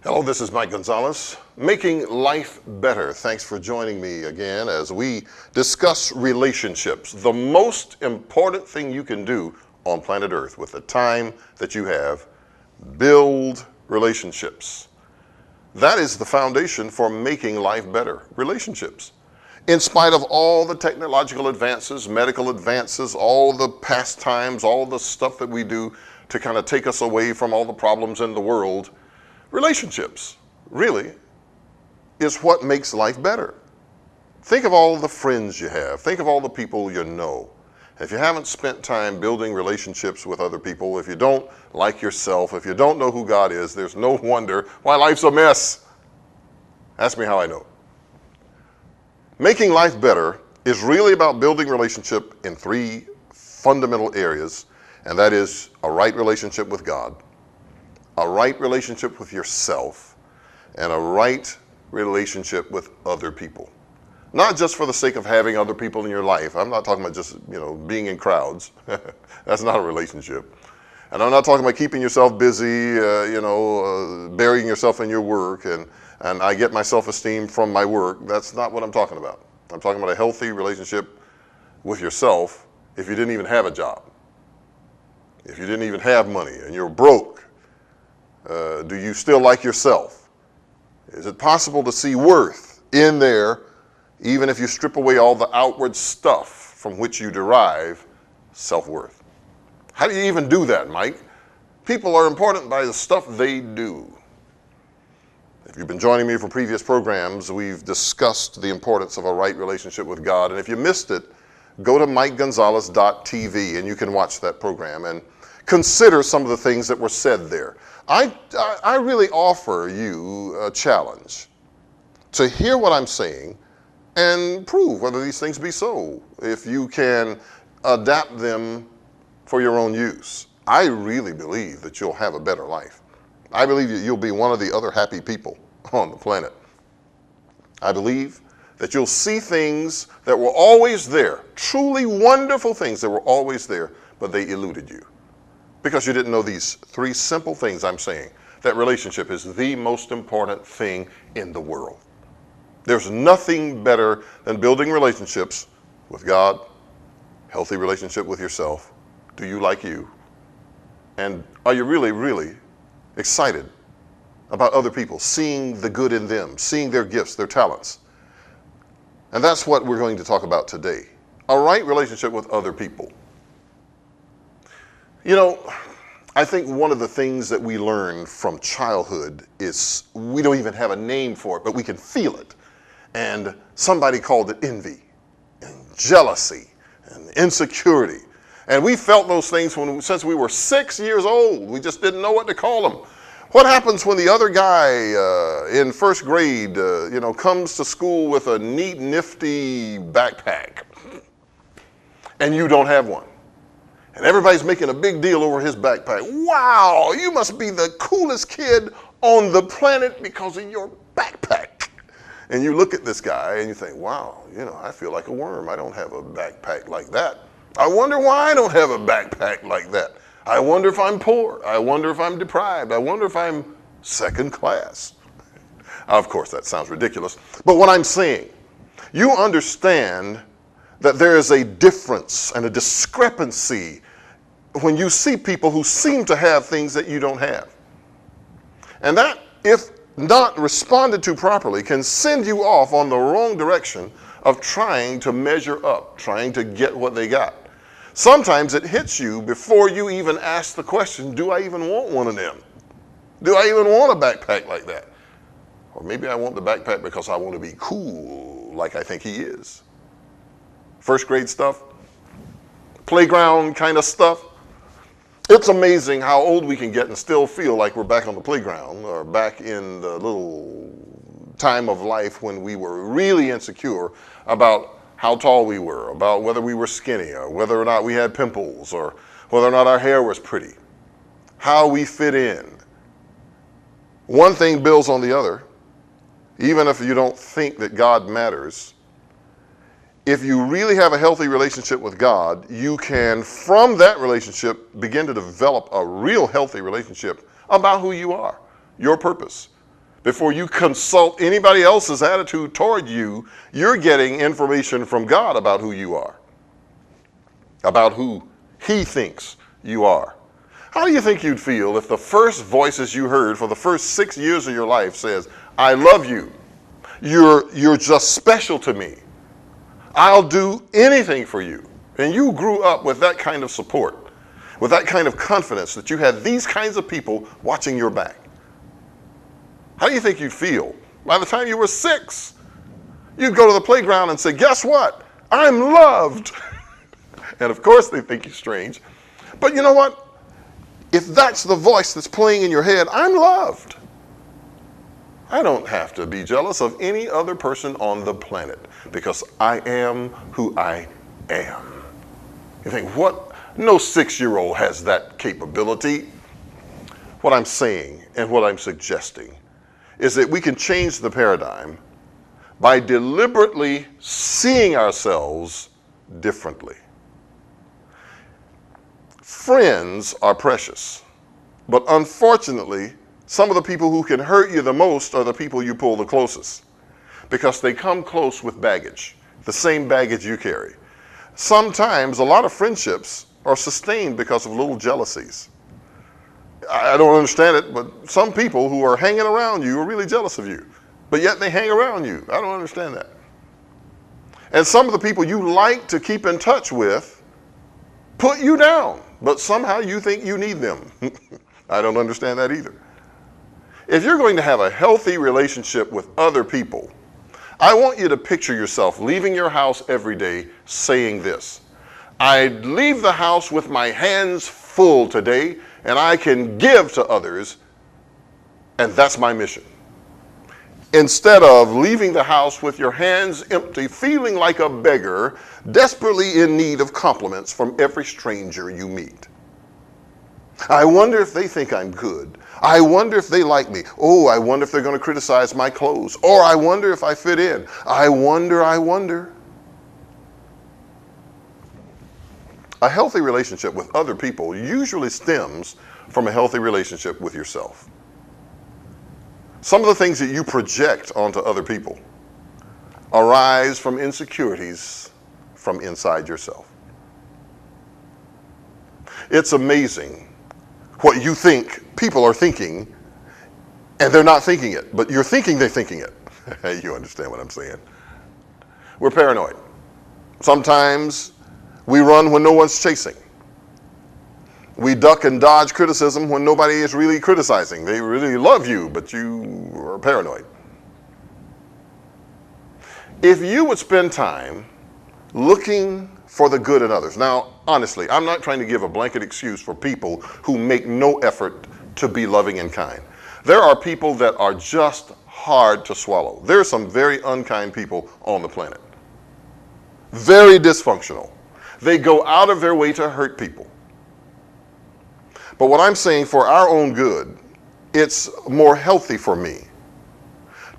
Hello, this is Mike Gonzalez, Making Life Better. Thanks for joining me again as we discuss relationships, the most important thing you can do on planet Earth with the time that you have. Build relationships. That is the foundation for making life better, relationships. In spite of all the technological advances, medical advances, all the pastimes, all the stuff that we do to kind of take us away from all the problems in the world, relationships really is what makes life better. Think of all the friends you have. Think of all the people you know. If you haven't spent time building relationships with other people, if you don't like yourself, if you don't know who God is, there's no wonder why life's a mess. Ask me how I know. Making life better is really about building relationship in three fundamental areas, and that is a right relationship with God, a right relationship with yourself, and a right relationship with other people. Not just for the sake of having other people in your life. I'm not talking about just, being in crowds. That's not a relationship. And I'm not talking about keeping yourself busy, burying yourself in your work, and I get my self-esteem from my work. That's not what I'm talking about. I'm talking about a healthy relationship with yourself if you didn't even have a job. If you didn't even have money and you're broke. Do you still like yourself? Is it possible to see worth in there, even if you strip away all the outward stuff from which you derive self-worth? How do you even do that, Mike? People are important by the stuff they do. If you've been joining me for previous programs, we've discussed the importance of a right relationship with God. And if you missed it, go to MikeGonzalez.tv and you can watch that program and consider some of the things that were said there. I really offer you a challenge to hear what I'm saying and prove whether these things be so, if you can adapt them for your own use. I really believe that you'll have a better life. I believe that you'll be one of the other happy people on the planet. I believe that you'll see things that were always there, truly wonderful things that were always there, but they eluded you. Because you didn't know these three simple things I'm saying, that relationship is the most important thing in the world. There's nothing better than building relationships with God, healthy relationship with yourself. Do you like you? And are you really, really excited about other people, seeing the good in them, seeing their gifts, their talents? And that's what we're going to talk about today. A right relationship with other people. I think one of the things that we learn from childhood is we don't even have a name for it, but we can feel it. And somebody called it envy and jealousy and insecurity. And we felt those things since we were 6 years old. We just didn't know what to call them. What happens when the other guy in first grade, comes to school with a neat, nifty backpack and you don't have one? And everybody's making a big deal over his backpack. Wow, you must be the coolest kid on the planet because of your backpack. And you look at this guy and you think, wow, I feel like a worm. I don't have a backpack like that. I wonder why I don't have a backpack like that. I wonder if I'm poor. I wonder if I'm deprived. I wonder if I'm second class. Of course, that sounds ridiculous. But what I'm saying, you understand that there is a difference and a discrepancy when you see people who seem to have things that you don't have. And that, if not responded to properly, can send you off on the wrong direction of trying to measure up, trying to get what they got. Sometimes it hits you before you even ask the question, do I even want one of them? Do I even want a backpack like that? Or maybe I want the backpack because I want to be cool like I think he is. First grade stuff, playground kind of stuff. It's amazing how old we can get and still feel like we're back on the playground or back in the little time of life when we were really insecure about how tall we were, about whether we were skinny or whether or not we had pimples or whether or not our hair was pretty, how we fit in. One thing builds on the other. Even if you don't think that God matters, if you really have a healthy relationship with God, you can, from that relationship, begin to develop a real healthy relationship about who you are, your purpose, Before you consult anybody else's attitude toward you, you're getting information from God about who you are, about who He thinks you are. How do you think you'd feel if the first voices you heard for the first 6 years of your life says, I love you, you're just special to me, I'll do anything for you? And you grew up with that kind of support, with that kind of confidence that you had these kinds of people watching your back. How do you think you'd feel by the time you were 6? You'd go to the playground and say, guess what? I'm loved. And of course they think you're strange. But you know what? If that's the voice that's playing in your head, I'm loved. I don't have to be jealous of any other person on the planet because I am who I am. You think, what? No 6-year-old has that capability. What I'm saying and what I'm suggesting is that we can change the paradigm by deliberately seeing ourselves differently. Friends are precious, but unfortunately, some of the people who can hurt you the most are the people you pull the closest because they come close with baggage, the same baggage you carry. Sometimes a lot of friendships are sustained because of little jealousies. I don't understand it, but some people who are hanging around you are really jealous of you, but yet they hang around you. I don't understand that. And some of the people you like to keep in touch with put you down, but somehow you think you need them. I don't understand that either. If you're going to have a healthy relationship with other people, I want you to picture yourself leaving your house every day saying this: I leave the house with my hands full today, and I can give to others, and that's my mission. Instead of leaving the house with your hands empty, feeling like a beggar, desperately in need of compliments from every stranger you meet. I wonder if they think I'm good. I wonder if they like me. Oh, I wonder if they're going to criticize my clothes. Or I wonder if I fit in. I wonder. A healthy relationship with other people usually stems from a healthy relationship with yourself. Some of the things that you project onto other people arise from insecurities from inside yourself. It's amazing what you think people are thinking, and they're not thinking it, but you're thinking they're thinking it. You understand what I'm saying? We're paranoid. Sometimes we run when no one's chasing. We duck and dodge criticism when nobody is really criticizing. They really love you, but you are paranoid. If you would spend time looking for the good in others. Now, honestly, I'm not trying to give a blanket excuse for people who make no effort to be loving and kind. There are people that are just hard to swallow. There are some very unkind people on the planet. Very dysfunctional. They go out of their way to hurt people. But what I'm saying, for our own good, it's more healthy for me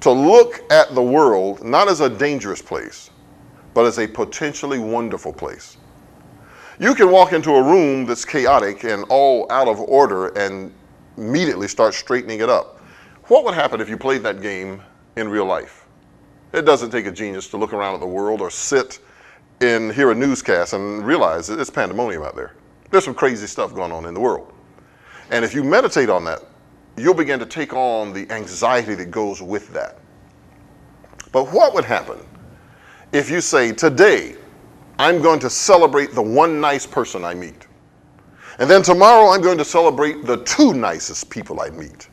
to look at the world not as a dangerous place, but as a potentially wonderful place. You can walk into a room that's chaotic and all out of order and immediately start straightening it up. What would happen if you played that game in real life? It doesn't take a genius to look around at the world or sit and hear a newscast and realize that it's pandemonium out there. There's some crazy stuff going on in the world. And if you meditate on that, you'll begin to take on the anxiety that goes with that. But what would happen if you say, today, I'm going to celebrate the one nice person I meet. And then tomorrow, I'm going to celebrate the 2 nicest people I meet.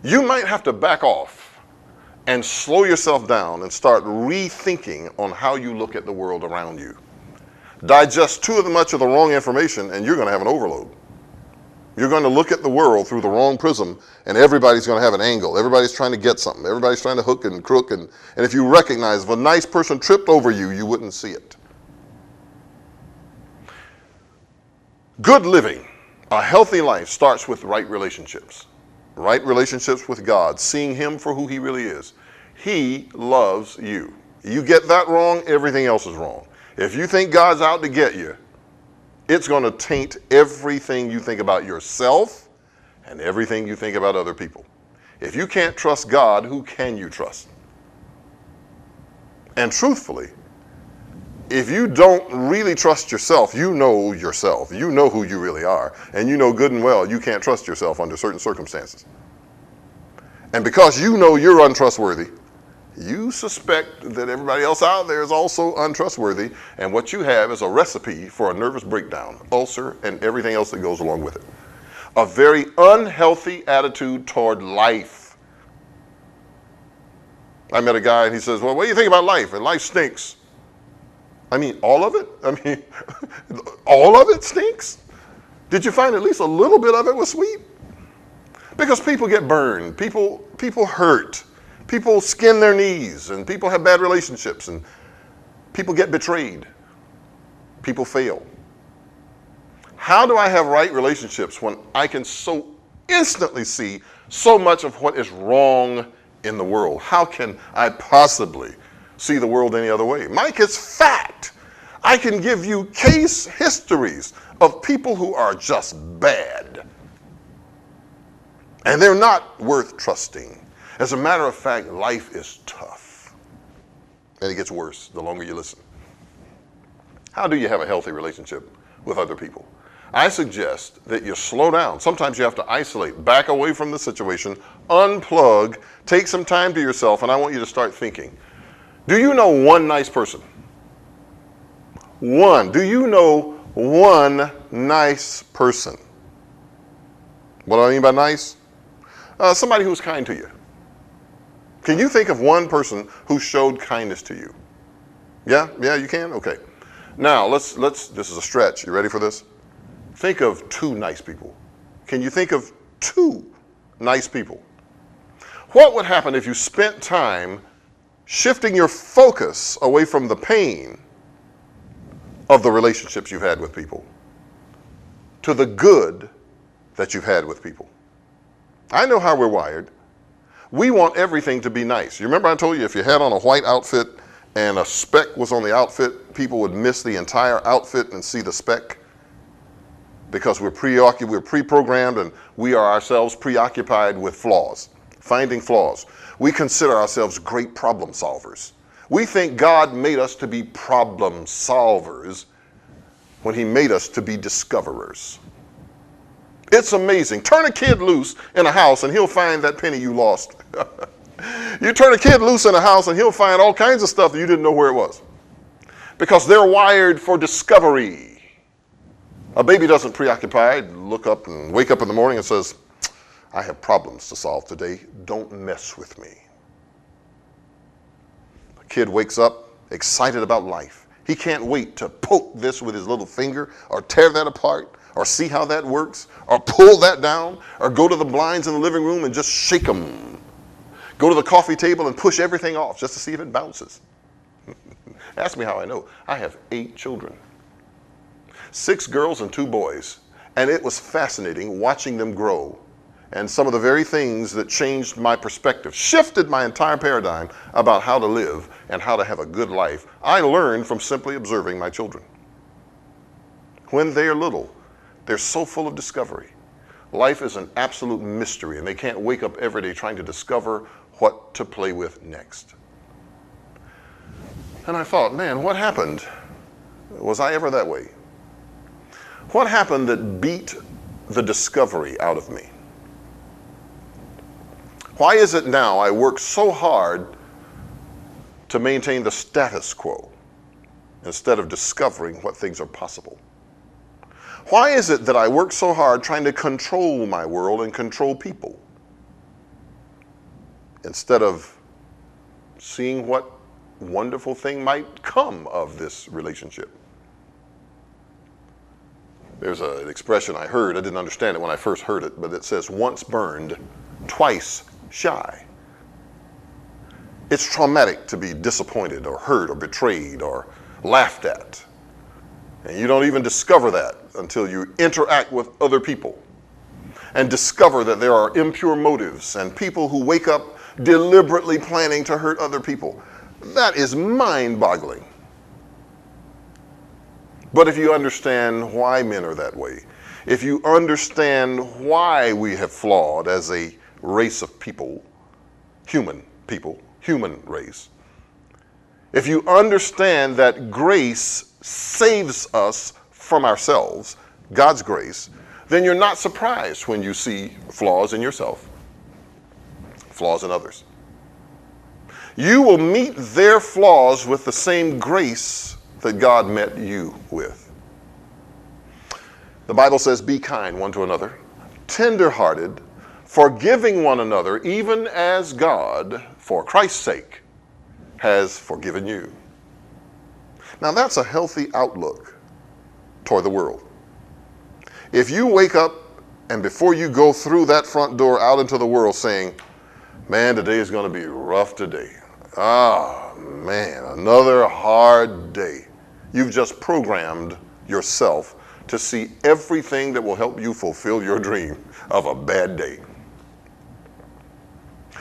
You might have to back off and slow yourself down and start rethinking on how you look at the world around you. Digest too much of the wrong information, and you're going to have an overload. You're going to look at the world through the wrong prism, and everybody's going to have an angle. Everybody's trying to get something. Everybody's trying to hook and crook. And if you recognize if a nice person tripped over you, you wouldn't see it. Good living, a healthy life, starts with right relationships. Right relationships with God, seeing Him for who He really is. He loves you. You get that wrong, everything else is wrong. If you think God's out to get you, it's going to taint everything you think about yourself and everything you think about other people. If you can't trust God, who can you trust? And truthfully, if you don't really trust yourself, you know who you really are, and you know good and well you can't trust yourself under certain circumstances. And because you know you're untrustworthy, you suspect that everybody else out there is also untrustworthy, and what you have is a recipe for a nervous breakdown, ulcer, and everything else that goes along with it. A very unhealthy attitude toward life. I met a guy and he says, well, what do you think about life? And life stinks. I mean, all of it? I mean, all of it stinks? Did you find at least a little bit of it was sweet? Because people get burned, people hurt, people skin their knees, and people have bad relationships, and people get betrayed, people fail. How do I have right relationships when I can so instantly see so much of what is wrong in the world? How can I possibly see the world any other way? Mike, it's fact. I can give you case histories of people who are just bad. And they're not worth trusting. As a matter of fact, life is tough. And it gets worse the longer you listen. How do you have a healthy relationship with other people? I suggest that you slow down. Sometimes you have to isolate, back away from the situation, unplug, take some time to yourself, and I want you to start thinking. Do you know one nice person? One. Do you know one nice person? What do I mean by nice? Somebody who's kind to you. Can you think of one person who showed kindness to you? Yeah, you can? Okay. Now, let's, this is a stretch. You ready for this? Think of two nice people. Can you think of two nice people? What would happen if you spent time shifting your focus away from the pain of the relationships you've had with people to the good that you've had with people? I know how we're wired. We want everything to be nice. You remember I told you if you had on a white outfit and a speck was on the outfit, people would miss the entire outfit and see the speck? Because we're pre-programmed, and we are ourselves preoccupied with flaws, finding flaws. We consider ourselves great problem solvers. We think God made us to be problem solvers when he made us to be discoverers. It's amazing. Turn a kid loose in a house and he'll find that penny you lost. You turn a kid loose in a house and he'll find all kinds of stuff that you didn't know where it was. Because they're wired for discovery. A baby doesn't preoccupied look up and wake up in the morning and says, I have problems to solve today. Don't mess with me. A kid wakes up excited about life. He can't wait to poke this with his little finger or tear that apart or see how that works or pull that down or go to the blinds in the living room and just shake them. Go to the coffee table and push everything off just to see if it bounces. Ask me how I know. I have 8 children. 6 girls and 2 boys. And it was fascinating watching them grow. And some of the very things that changed my perspective, shifted my entire paradigm about how to live and how to have a good life, I learned from simply observing my children. When they're little, they're so full of discovery. Life is an absolute mystery, and they can't wake up every day trying to discover what to play with next. And I thought, man, what happened? Was I ever that way? What happened that beat the discovery out of me? Why is it now I work so hard to maintain the status quo instead of discovering what things are possible? Why is it that I work so hard trying to control my world and control people instead of seeing what wonderful thing might come of this relationship? There's an expression I heard, I didn't understand it when I first heard it, but it says, once burned, twice shy. It's traumatic to be disappointed or hurt or betrayed or laughed at. And you don't even discover that until you interact with other people and discover that there are impure motives and people who wake up deliberately planning to hurt other people. That is mind-boggling. But if you understand why men are that way, if you understand why we have flawed as a race of people, human race, if you understand that grace saves us from ourselves, God's grace, then you're not surprised when you see flaws in yourself, flaws in others. You will meet their flaws with the same grace that God met you with. The Bible says, be kind one to another, tender-hearted, forgiving one another, even as God, for Christ's sake, has forgiven you. Now that's a healthy outlook toward the world. If you wake up and before you go through that front door out into the world saying, man, today is going to be rough today. Ah, man, another hard day. You've just programmed yourself to see everything that will help you fulfill your dream of a bad day.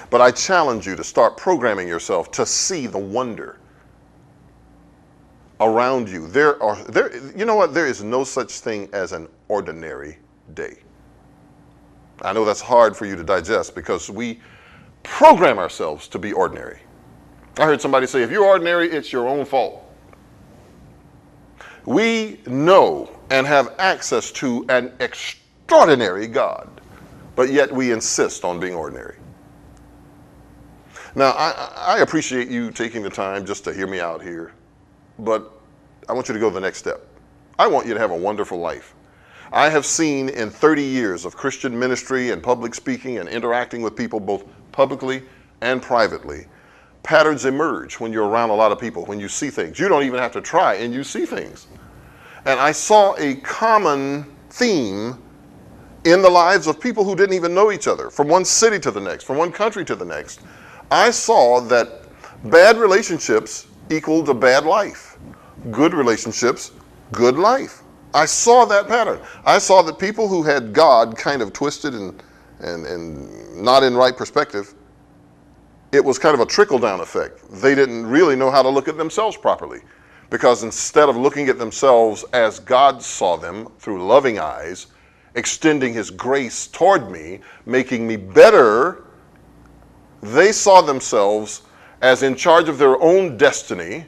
But I challenge you to start programming yourself to see the wonder around you. You know what? There is no such thing as an ordinary day. I know that's hard for you to digest because we program ourselves to be ordinary. I heard somebody say, if you're ordinary, it's your own fault. We know and have access to an extraordinary God, but yet we insist on being ordinary. Now, I appreciate you taking the time just to hear me out here, but I want you to go to the next step. I want you to have a wonderful life. I have seen in 30 years of Christian ministry and public speaking and interacting with people both publicly and privately, patterns emerge when you're around a lot of people, when you see things. You don't even have to try, and you see things. And I saw a common theme in the lives of people who didn't even know each other, from one city to the next, from one country to the next. I saw that bad relationships equaled a bad life. Good relationships, good life. I saw that pattern. I saw that people who had God kind of twisted and not in right perspective, it was kind of a trickle-down effect. They didn't really know how to look at themselves properly, because instead of looking at themselves as God saw them through loving eyes, extending his grace toward me, making me better, they saw themselves as in charge of their own destiny,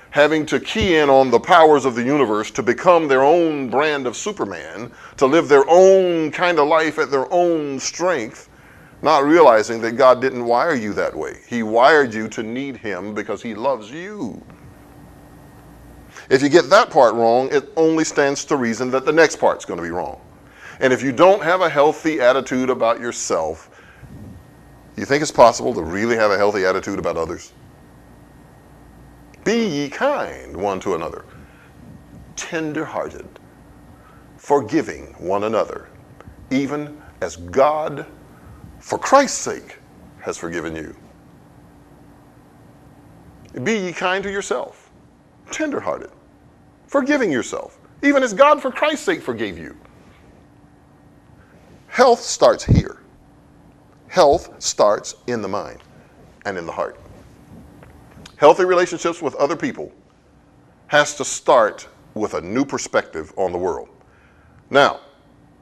having to key in on the powers of the universe to become their own brand of Superman, to live their own kind of life at their own strength, not realizing that God didn't wire you that way. He wired you to need him because he loves you. If you get that part wrong, it only stands to reason that the next part's going to be wrong. And if you don't have a healthy attitude about yourself, you think it's possible to really have a healthy attitude about others? Be ye kind one to another, tender-hearted, forgiving one another, even as God, for Christ's sake, has forgiven you. Be ye kind to yourself, tender-hearted, forgiving yourself, even as God, for Christ's sake, forgave you. Health starts here. Health starts in the mind and in the heart. Healthy relationships with other people has to start with a new perspective on the world. Now,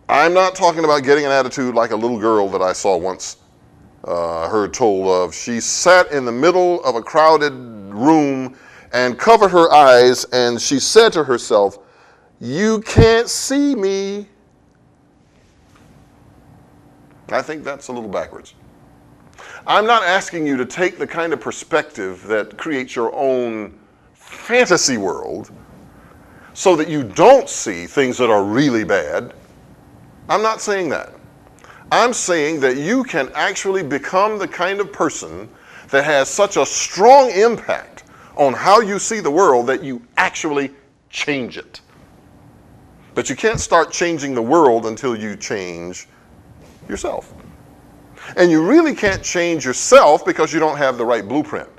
I'm not talking about getting an attitude like a little girl that I saw once, heard told of. She sat in the middle of a crowded room and covered her eyes, and she said to herself, "You can't see me." I think that's a little backwards. I'm not asking you to take the kind of perspective that creates your own fantasy world so that you don't see things that are really bad. I'm not saying that. I'm saying that you can actually become the kind of person that has such a strong impact on how you see the world that you actually change it. But you can't start changing the world until you change yourself. And you really can't change yourself because you don't have the right blueprint.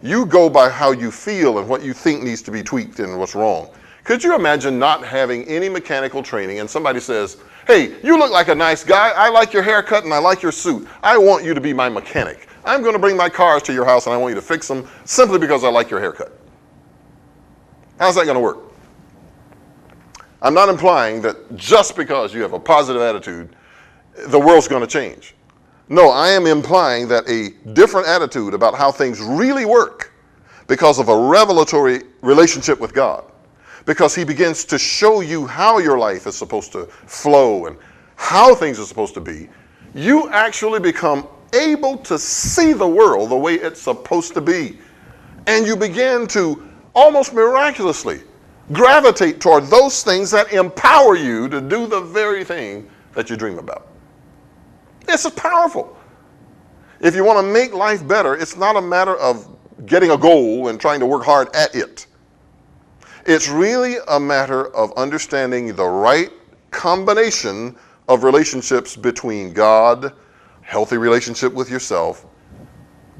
You go by how you feel and what you think needs to be tweaked and what's wrong. Could you imagine not having any mechanical training and somebody says, "Hey, you look like a nice guy. I like your haircut and I like your suit. I want you to be my mechanic. I'm going to bring my cars to your house and I want you to fix them simply because I like your haircut." How's that going to work? I'm not implying that just because you have a positive attitude, the world's going to change. No, I am implying that a different attitude about how things really work because of a revelatory relationship with God, because he begins to show you how your life is supposed to flow and how things are supposed to be, you actually become able to see the world the way it's supposed to be. And you begin to almost miraculously gravitate toward those things that empower you to do the very thing that you dream about. It's powerful. If you want to make life better, it's not a matter of getting a goal and trying to work hard at it. It's really a matter of understanding the right combination of relationships between God, healthy relationship with yourself,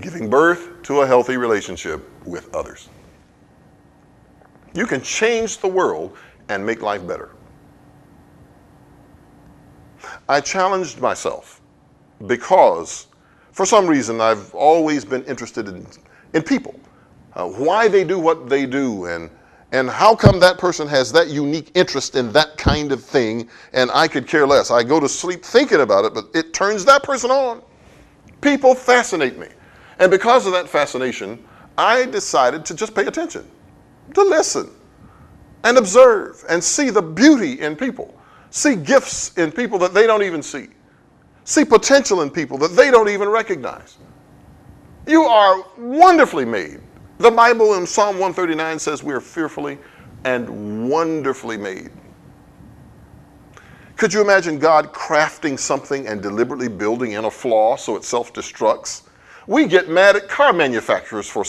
giving birth to a healthy relationship with others. You can change the world and make life better. I challenged myself because for some reason I've always been interested in people, why they do what they do, and how come that person has that unique interest in that kind of thing and I could care less. I go to sleep thinking about it, but it turns that person on. People fascinate me. And because of that fascination, I decided to just pay attention, to listen and observe and see the beauty in people, see gifts in people that they don't even see potential in people that they don't even recognize. You are wonderfully made. The Bible in Psalm 139 says we are fearfully and wonderfully made. Could you imagine God crafting something and deliberately building in a flaw so it self-destructs? We get mad at car manufacturers for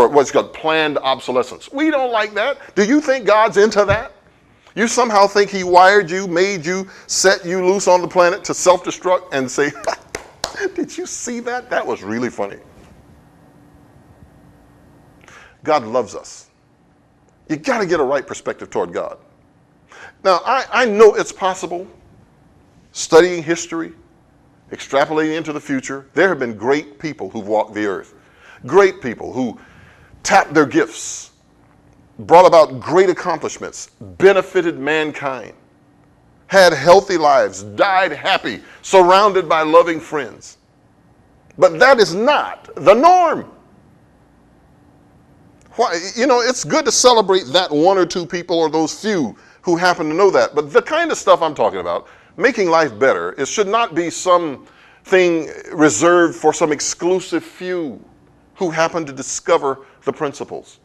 what's called planned obsolescence. We don't like that. Do you think God's into that? You somehow think he wired you, made you, set you loose on the planet to self-destruct and say, did you see that? That was really funny. God loves us. You got to get a right perspective toward God. Now, I know it's possible. Studying history, extrapolating into the future, there have been great people who've walked the earth. Great people who tapped their gifts, brought about great accomplishments, benefited mankind, had healthy lives, died happy, surrounded by loving friends. But that is not the norm. Why, it's good to celebrate that one or two people or those few who happen to know that. But the kind of stuff I'm talking about, making life better, it should not be something reserved for some exclusive few who happen to discover the principles.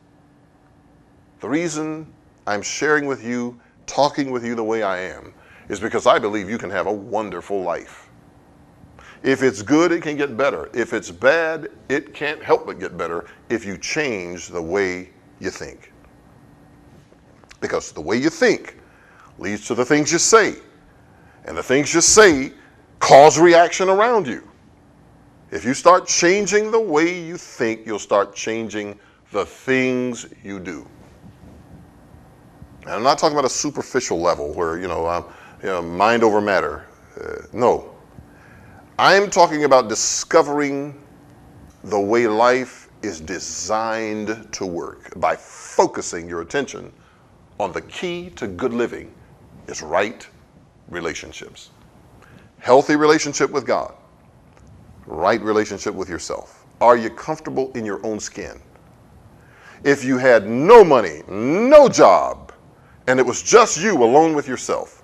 The reason I'm sharing with you, talking with you the way I am, is because I believe you can have a wonderful life. If it's good, it can get better. If it's bad, it can't help but get better if you change the way you think. Because the way you think leads to the things you say. And the things you say cause reaction around you. If you start changing the way you think, you'll start changing the things you do. And I'm not talking about a superficial level where, mind over matter. No. I'm talking about discovering the way life is designed to work by focusing your attention on the key to good living is right relationships. Healthy relationship with God. Right relationship with yourself. Are you comfortable in your own skin? If you had no money, no job, and it was just you alone with yourself,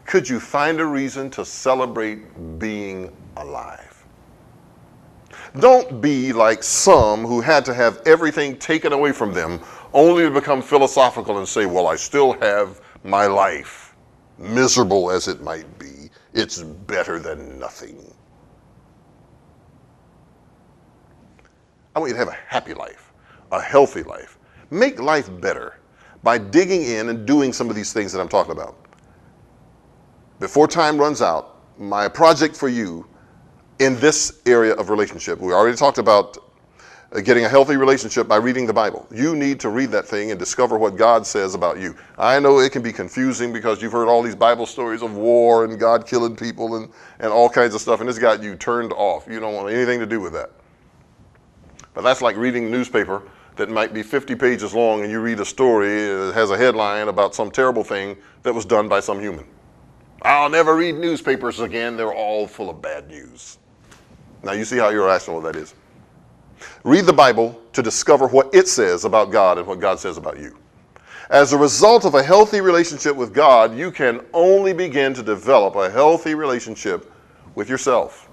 could you find a reason to celebrate being alive? Don't be like some who had to have everything taken away from them only to become philosophical and say, well, I still have my life. Miserable as it might be, it's better than nothing. I want you to have a happy life, a healthy life. Make life better by digging in and doing some of these things that I'm talking about. Before time runs out, my project for you in this area of relationship, we already talked about getting a healthy relationship by reading the Bible. You need to read that thing and discover what God says about you. I know it can be confusing because you've heard all these Bible stories of war and God killing people and all kinds of stuff, and it's got you turned off. You don't want anything to do with that. But that's like reading a newspaper that might be 50 pages long and you read a story that has a headline about some terrible thing that was done by some human. I'll never read newspapers again. They're all full of bad news. Now you see how irrational that is. Read the Bible to discover what it says about God and what God says about you. As a result of a healthy relationship with God, you can only begin to develop a healthy relationship with yourself.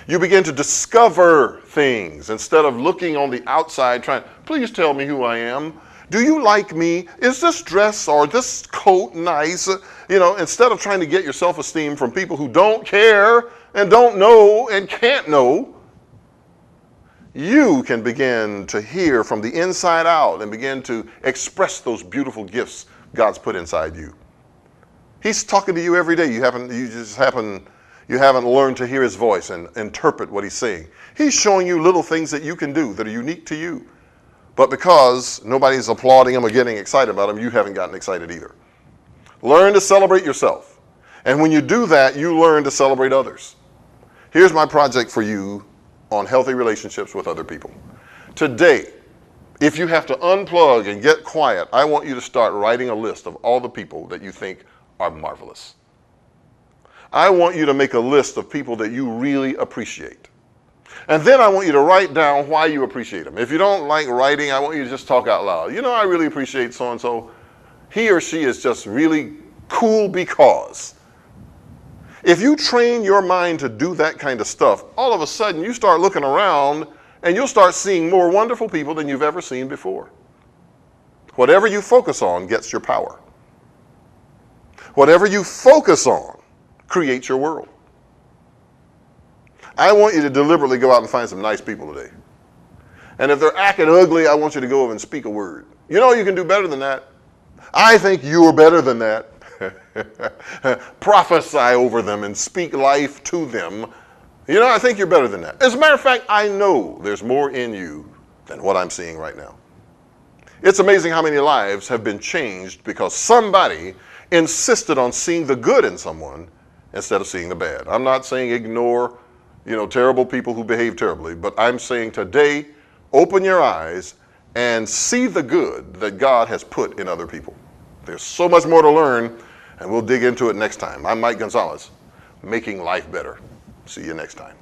You begin to discover things instead of looking on the outside trying, please tell me who I am. Do you like me? Is this dress or this coat nice? Instead of trying to get your self-esteem from people who don't care and don't know and can't know, you can begin to hear from the inside out and begin to express those beautiful gifts God's put inside you. He's talking to you every day. You haven't learned to hear his voice and interpret what he's saying. He's showing you little things that you can do that are unique to you. But because nobody's applauding them or getting excited about them, you haven't gotten excited either. Learn to celebrate yourself. And when you do that, you learn to celebrate others. Here's my project for you on healthy relationships with other people. Today, if you have to unplug and get quiet, I want you to start writing a list of all the people that you think are marvelous. I want you to make a list of people that you really appreciate. And then I want you to write down why you appreciate them. If you don't like writing, I want you to just talk out loud. I really appreciate so-and-so. He or she is just really cool because. If you train your mind to do that kind of stuff, all of a sudden you start looking around and you'll start seeing more wonderful people than you've ever seen before. Whatever you focus on gets your power. Whatever you focus on creates your world. I want you to deliberately go out and find some nice people today. And if they're acting ugly, I want you to go over and speak a word. You can do better than that. I think you're better than that. Prophesy over them and speak life to them. I think you're better than that. As a matter of fact, I know there's more in you than what I'm seeing right now. It's amazing how many lives have been changed because somebody insisted on seeing the good in someone instead of seeing the bad. I'm not saying ignore, terrible people who behave terribly, but I'm saying today, open your eyes and see the good that God has put in other people. There's so much more to learn, and we'll dig into it next time. I'm Mike Gonzalez, making life better. See you next time.